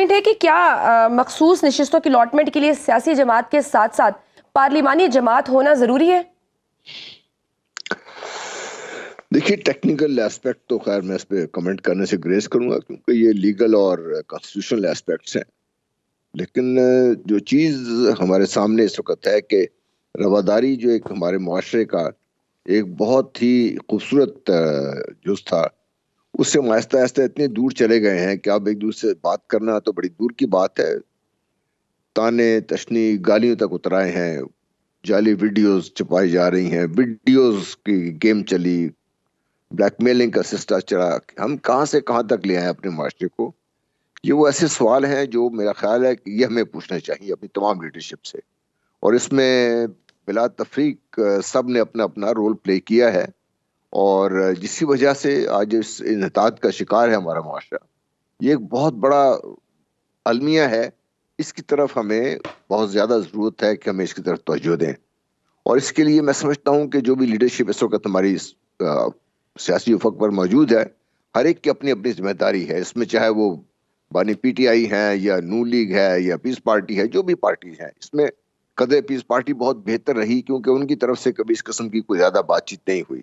Point ہے کہ کیا مخصوص نشستوں کی الاٹمنٹ کے لیے سیاسی جماعت کے ساتھ ساتھ پارلیمانی جماعت ہونا ضروری ہے؟ دیکھیے ٹیکنیکل ایسپیکٹ تو خیر میں اس پہ کمنٹ کرنے سے گریز کروں گا کیونکہ یہ لیگل اور کانسٹیٹیوشنل ایسپیکٹس ہیں، لیکن جو چیز ہمارے سامنے اس وقت ہے کہ رواداری جو ایک ہمارے معاشرے کا ایک بہت ہی خوبصورت جز تھا، اس سے ہم آہستہ آہستہ اتنے دور چلے گئے ہیں کہ اب ایک دوسرے سے بات کرنا تو بڑی دور کی بات ہے، تانے تشنی گالیوں تک اترائے ہیں، جعلی ویڈیوز چھپائی جا رہی ہیں، ویڈیوز کی گیم چلی، بلیک میلنگ کا سسٹم چلا، ہم کہاں سے کہاں تک لے آئے اپنے معاشرے کو۔ یہ وہ ایسے سوال ہیں جو میرا خیال ہے کہ یہ ہمیں پوچھنا چاہیے اپنی تمام لیڈرشپ سے، اور اس میں بلا تفریق سب نے اپنا اپنا رول پلے کیا ہے، اور جس کی وجہ سے آج اس انحطاط کا شکار ہے ہمارا معاشرہ۔ یہ ایک بہت بڑا المیہ ہے، اس کی طرف ہمیں بہت زیادہ ضرورت ہے کہ ہمیں اس کی طرف توجہ دیں، اور اس کے لیے میں سمجھتا ہوں کہ جو بھی لیڈرشپ اس وقت ہماری سیاسی افق پر موجود ہے، ہر ایک کی اپنی اپنی ذمہ داری ہے اس میں، چاہے وہ بانی پی ٹی آئی ہے یا نون لیگ ہے یا پیس پارٹی ہے، جو بھی پارٹیز ہیں، اس میں قدرے پیس پارٹی بہت بہتر رہی کیونکہ ان کی طرف سے کبھی اس قسم کی کوئی زیادہ بات چیت نہیں ہوئی۔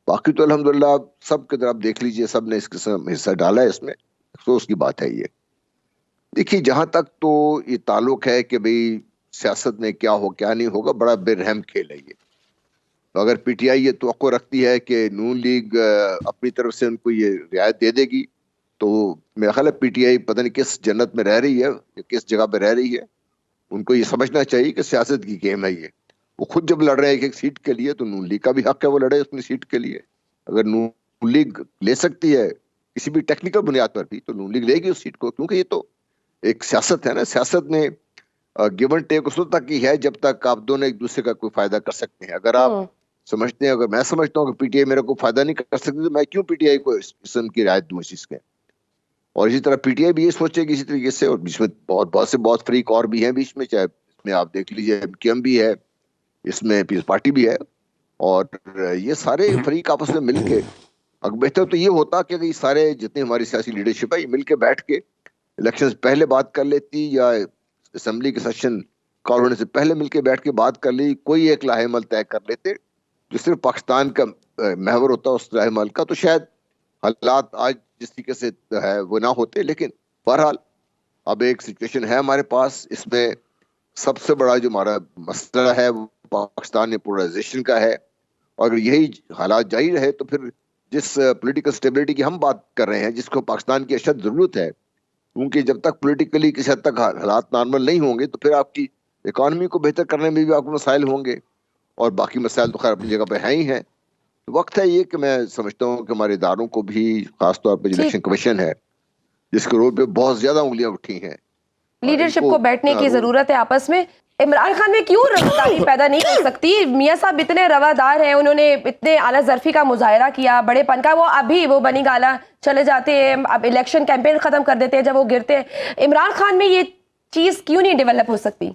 باقی تو الحمدللہ سب کی طرف دیکھ لیجئے، سب نے اس قسم حصہ ڈالا ہے، اس میں افسوس کی بات ہے یہ۔ دیکھیے جہاں تک تو یہ تعلق ہے کہ بھئی سیاست میں کیا ہو کیا نہیں ہوگا، بڑا بے رحم کھیل ہے یہ۔ تو اگر پی ٹی آئی یہ توقع رکھتی ہے کہ نون لیگ اپنی طرف سے ان کو یہ رعایت دے دے گی، تو میرا خیال ہے پی ٹی آئی پتہ نہیں کس جنت میں رہ رہی ہے یا کس جگہ پہ رہ رہی ہے۔ ان کو یہ سمجھنا چاہیے کہ سیاست کی گیم ہے یہ۔ وہ خود جب لڑ رہے ہیں ایک سیٹ کے لیے تو نون لیگ کا بھی حق ہے وہ لڑے اپنی سیٹ کے لیے۔ اگر نون لیگ لے سکتی ہے کسی بھی ٹیکنیکل بنیاد پر بھی، تو نون لیگ لے گی اس سیٹ کو، کیونکہ یہ تو ایک سیاست ہے نا۔ سیاست میں گیو اینڈ ٹیک اس وقت تک ہی ہے جب تک آپ دونوں ایک دوسرے کا کوئی فائدہ کر سکتے ہیں۔ اگر آپ سمجھتے ہیں، اگر میں سمجھتا ہوں کہ پی ٹی آئی میرے کو فائدہ نہیں کر سکتی، تو میں کیوں پی ٹی آئی کو اس قسم کی رعایت دوں اس چیز کے؟ اور اسی طرح پی ٹی آئی بھی یہ سوچے گی اسی طریقے سے، اور بیچ میں بہت فریق اور بھی ہیں بیچ میں، چاہے اس میں آپ دیکھ لیجیے ایم کیو ایم بھی ہے، اس میں پیس پارٹی بھی ہے، اور یہ سارے فریق آپس میں مل کے، اگر بہتر تو یہ ہوتا کہ یہ سارے جتنے ہماری سیاسی لیڈرشپ ہے یہ مل کے بیٹھ کے الیکشن پہلے بات کر لیتی، یا اسمبلی کے سیشن کال ہونے سے پہلے مل کے بیٹھ کے بات کر لی، کوئی ایک لاہ عمل طے کر لیتے جو صرف پاکستان کا محور ہوتا اس لاہ عمل کا، تو شاید حالات آج جس طریقے سے ہے وہ نہ ہوتے۔ لیکن بہرحال اب ایک سچویشن ہے ہمارے پاس، اس میں سب سے بڑا جو ہمارا مسئلہ ہے وہ پاکستان میں پولرائزیشن کا ہے، اور اگر یہی حالات جاری رہے تو پھر جس پولیٹیکل سٹیبلٹی کی ہم بات کر رہے ہیں، جس کو پاکستان کی اشد ضرورت ہے، کیونکہ جب تک پولیٹیکلی کسی حد تک حالات نارمل نہیں ہوں گے تو پھر آپ کی اکانومی کو بہتر کرنے میں بھی آپ کو مسائل ہوں گے، اور باقی مسائل تو خیر اپنی جگہ پہ ہیں ہی ہیں۔ تو وقت ہے یہ کہ میں سمجھتا ہوں کہ ہمارے اداروں کو بھی، خاص طور پہ جو الیکشن کمیشن ہے جس کے رول پہ بہت زیادہ انگلیاں اٹھی ہیں، لیڈرشپ کو بیٹھنے کی ضرورت ہے آپس میں۔ عمران خان میں کیوں رواداری پیدا نہیں ہو سکتی؟ میاں صاحب اتنے روادار ہیں، انہوں نے اتنے اعلیٰ ظرفی کا مظاہرہ کیا، بڑے پن کا، وہ ابھی وہ بنی گالا چلے جاتے ہیں، اب الیکشن کیمپین ختم کر دیتے ہیں جب وہ گرتے ہیں۔ عمران خان میں یہ چیز کیوں نہیں ڈیولپ ہو سکتی؟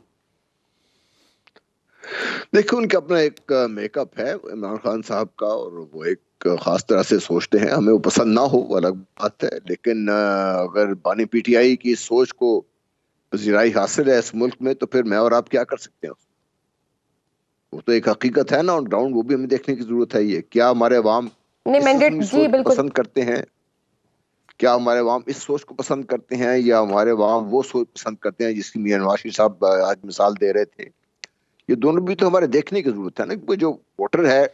دیکھو ان کا اپنا ایک میک اپ ہے عمران خان صاحب کا، اور وہ ایک خاص طرح سے سوچتے ہیں، ہمیں وہ پسند نہ ہو وہ الگ بات ہے، لیکن اگر بانی پی ٹی آئی کی سوچ کو پذیرائی حاصل ہے اس ملک میں تو پھر میں اور آپ کیا کر سکتے ہیں؟ وہ تو ایک حقیقت ہے نا آن گراؤنڈ، وہ بھی ہمیں دیکھنے کی ضرورت ہے۔ یہ کیا ہمارے عوام اس قسم کی سوچ کو پسند کرتے ہیں؟ کیا ہمارے عوام اس سوچ کو پسند کرتے ہیں، یا ہمارے عوام وہ سوچ پسند کرتے ہیں جس کی میاں نواز شریف صاحب آج مثال دے رہے تھے؟ یہ دونوں بھی تو ہمارے دیکھنے کی ضرورت ہے نا، کیونکہ جو ووٹر ہے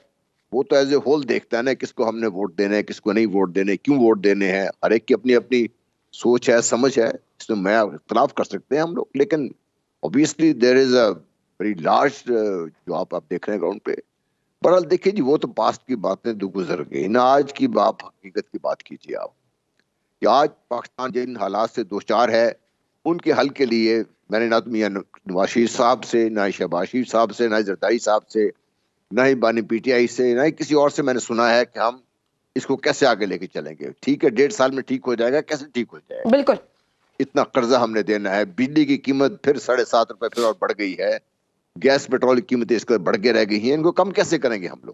وہ تو ایز اے ہول دیکھتا ہے نا، کس کو ہم نے ووٹ دینے ہیں، کس کو نہیں ووٹ دینے، کیوں ووٹ دینے ہیں۔ ہر ایک کی اپنی اپنی سوچ ہے، سمجھ ہے، اس میں میں اختلاف کر سکتے ہیں ہم لوگ، لیکن obviously there is a very large جو آپ دیکھ رہے ہیں گراؤنڈ پہ۔ بہرحال دیکھیے جی، وہ تو پاسٹ کی باتیں دو گزر گئی نا، آج کی آپ حقیقت کی بات کیجیے آپ کہ آج پاکستان جن حالات سے دوچار ہے ان کے حل کے لیے میں نے نہ تو میاں نواز شریف صاحب سے، نہ شہباز شریف صاحب سے، نہ زرداری صاحب سے، نہ ہی بانی پی ٹی آئی سے، نہ ہی کسی اور سے میں نے سنا ہے کہ ہم اس کو کیسے آگے لے کے چلیں گے۔ ٹھیک ہے 1.5 سال میں ٹھیک ہو جائے گا، کیسے ٹھیک ہو جائے گا؟ بالکل اتنا قرضہ ہم نے دینا ہے، بجلی کی قیمت پھر 7.5 روپے پھر اور بڑھ گئی ہے، گیس پیٹرول کی قیمتیں اس کے بڑھ کے رہ گئی ہیں، ان کو کم کیسے کریں گے ہم لوگ؟